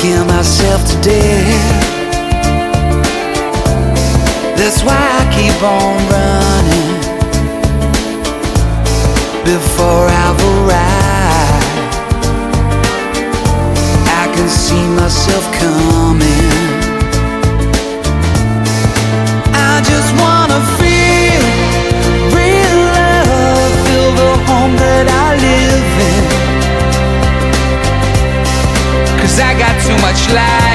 working myself to death. That's why I keep on running before I've arrived. I can see myself coming. I just wanna feel real love, feel the home that I live in. 'Cause I got too much life